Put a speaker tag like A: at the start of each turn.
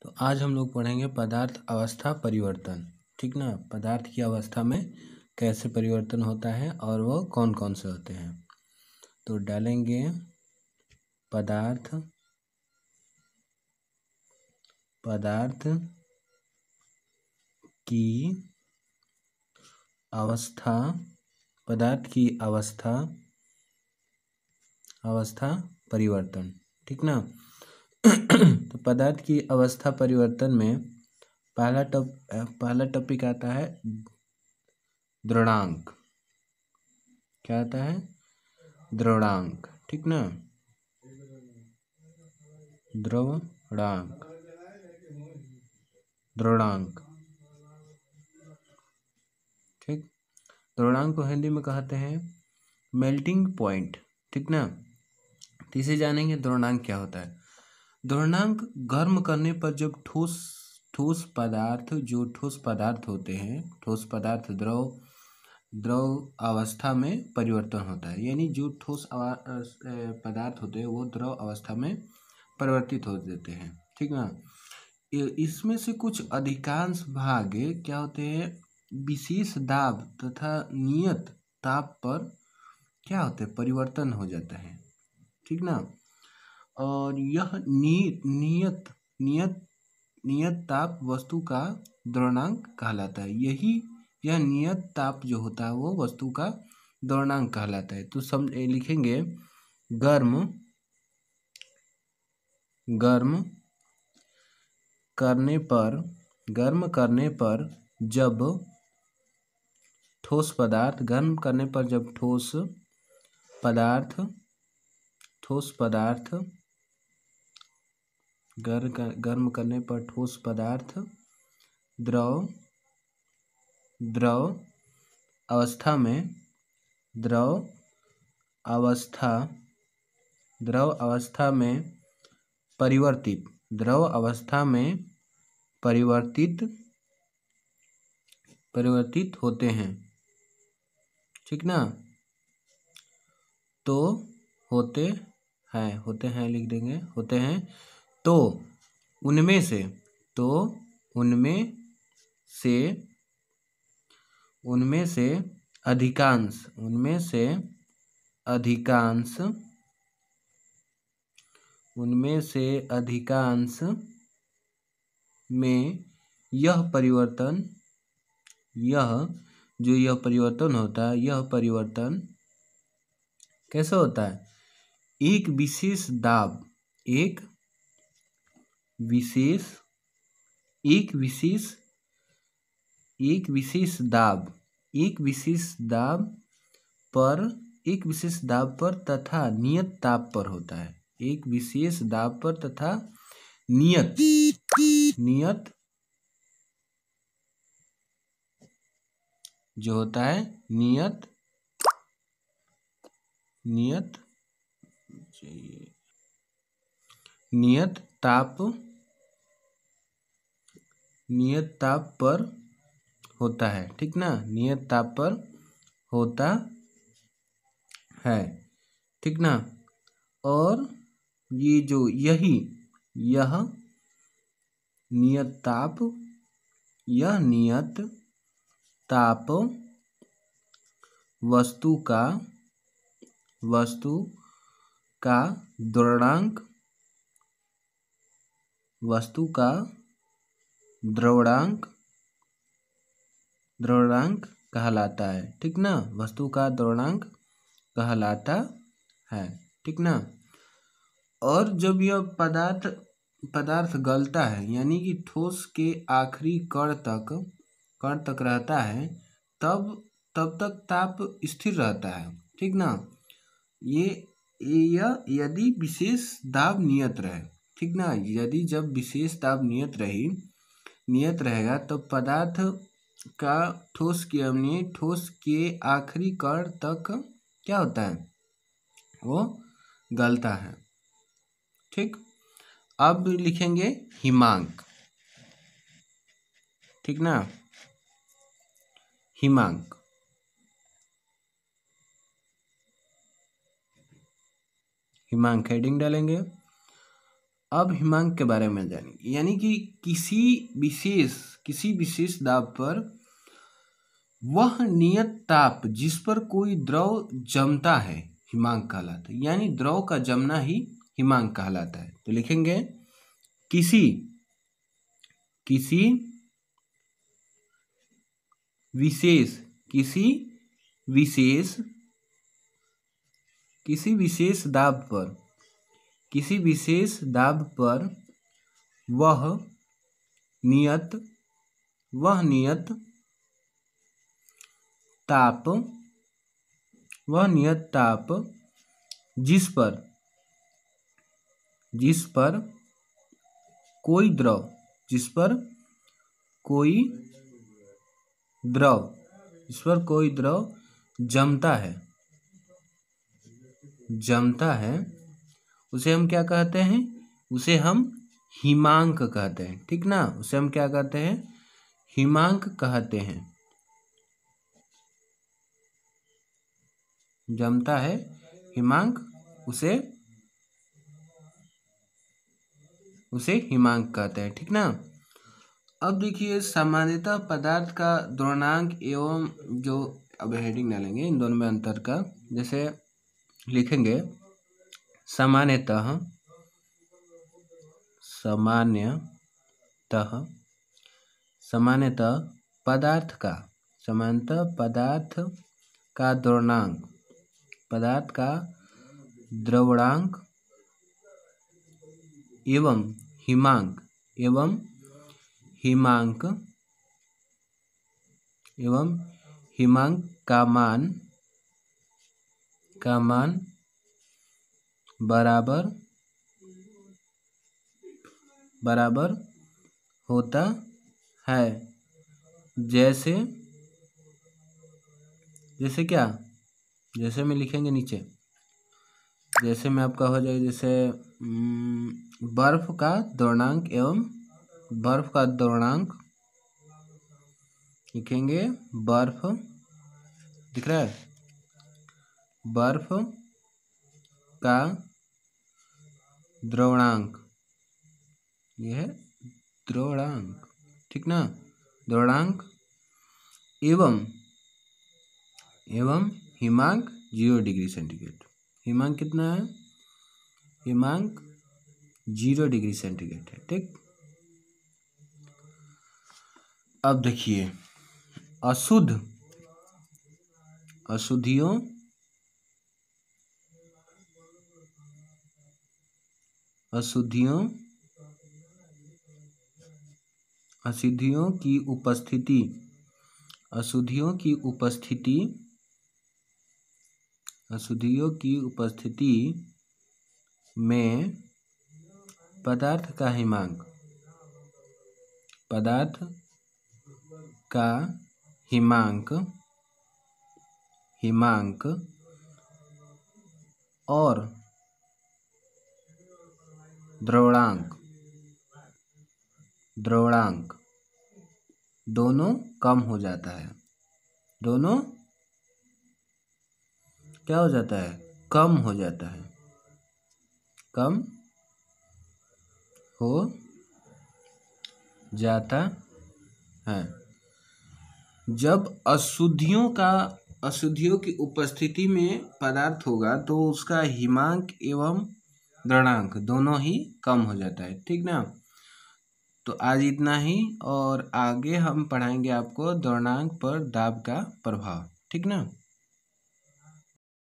A: तो आज हम लोग पढ़ेंगे पदार्थ अवस्था परिवर्तन। ठीक ना, पदार्थ की अवस्था में कैसे परिवर्तन होता है और वो कौन कौन से होते हैं। तो डालेंगे पदार्थ की अवस्था, पदार्थ की अवस्था परिवर्तन। ठीक ना। तो पदार्थ की अवस्था परिवर्तन में पहला टॉपिक आता है द्रवणांक। क्या आता है? द्रवणांक। ठीक ना, द्रवणांक। ठीक, द्रवणांक को हिंदी में कहते हैं मेल्टिंग पॉइंट। ठीक ना। तो इसे जानेंगे द्रवणांक क्या होता है। द्रवणांक गर्म करने पर जब ठोस पदार्थ होते हैं, ठोस पदार्थ द्रव अवस्था में परिवर्तन होता है। यानी जो ठोस पदार्थ होते हैं वो द्रव अवस्था में परिवर्तित हो जाते हैं। ठीक ना। इसमें से कुछ अधिकांश भाग क्या होते हैं, विशेष दाब तथा नियत ताप पर क्या होते हैं, परिवर्तन हो जाता है। ठीक ना। और यह नियत ताप वस्तु का द्रवणांक कहलाता है। यह नियत ताप जो होता है वो वस्तु का द्रवणांक कहलाता है। तो लिखेंगे गर्म करने पर जब ठोस पदार्थ गर्म करने पर जब ठोस पदार्थ गर्म करने पर ठोस पदार्थ द्रव अवस्था में परिवर्तित होते हैं। ठीक ना। तो होते हैं लिख देंगे, होते हैं। तो उनमें से अधिकांश में यह परिवर्तन होता है। यह परिवर्तन कैसे होता है? एक विशेष दाब पर तथा नियत ताप पर होता है। एक विशेष दाब पर तथा नियत जो होता है नियत ताप पर होता है। ठीक ना, नियत ताप पर होता है। ठीक ना। और यह नियत ताप वस्तु का द्रवणांक कहलाता है। ठीक ना, वस्तु का द्रवणांक कहलाता है। ठीक ना। और जब यह पदार्थ गलता है, यानी कि ठोस के आखिरी कण तक रहता है, तब तक ताप स्थिर रहता है। ठीक ना। यदि विशेष दाब नियत रहे। ठीक ना, यदि जब विशेष दाब नियत रहेगा तो पदार्थ का ठोस के आखिरी कण तक क्या होता है, वो गलता है। ठीक, अब लिखेंगे हिमांक। ठीक ना, हिमांक हेडिंग डालेंगे। अब हिमांक के बारे में जानेंगे, यानी कि किसी विशेष दाब पर वह नियत ताप जिस पर कोई द्रव जमता है हिमांक कहलाता है। यानी द्रव का जमना ही हिमांक कहलाता है। तो लिखेंगे किसी विशेष दाब पर वह नियत ताप जिस पर कोई द्रव जमता है उसे हम क्या कहते हैं? उसे हम हिमांक कहते हैं। ठीक ना, उसे हम क्या कहते हैं? हिमांक कहते हैं। जमता है हिमांक, उसे हिमांक कहते हैं। ठीक ना। अब देखिए सामान्यतः पदार्थ का द्रव्यमान एवं जो, अब हेडिंग डालेंगे इन दोनों में अंतर का। जैसे लिखेंगे सामान्यतः पदार्थ का द्रव्यमान एवं हिमांक का मान बराबर होता है। जैसे क्या? जैसे में लिखेंगे नीचे, जैसे में आपका हो जाएगा, जैसे बर्फ का द्रव्यमान लिखेंगे। बर्फ दिख रहा है? बर्फ का द्रव्यमान, यह है द्रव्यमान। ठीक ना, द्रव्यमान एवं हिमांक 0 डिग्री सेंटीग्रेड। हिमांक कितना है? हिमांक 0 डिग्री सेंटीग्रेड है। ठीक। अब देखिए अशुद्धियों की उपस्थिति में पदार्थ का हिमांक और द्रव्यमान दोनों कम हो जाता है। दोनों क्या हो जाता है? कम हो जाता है। कम हो जाता है। जब अशुद्धियों की उपस्थिति में पदार्थ होगा तो उसका हिमांक एवं द्रव्यमान दोनों ही कम हो जाता है। ठीक ना। तो आज इतना ही, और आगे हम पढ़ाएंगे आपको द्रव्यमान पर दाब का प्रभाव। ठीक ना।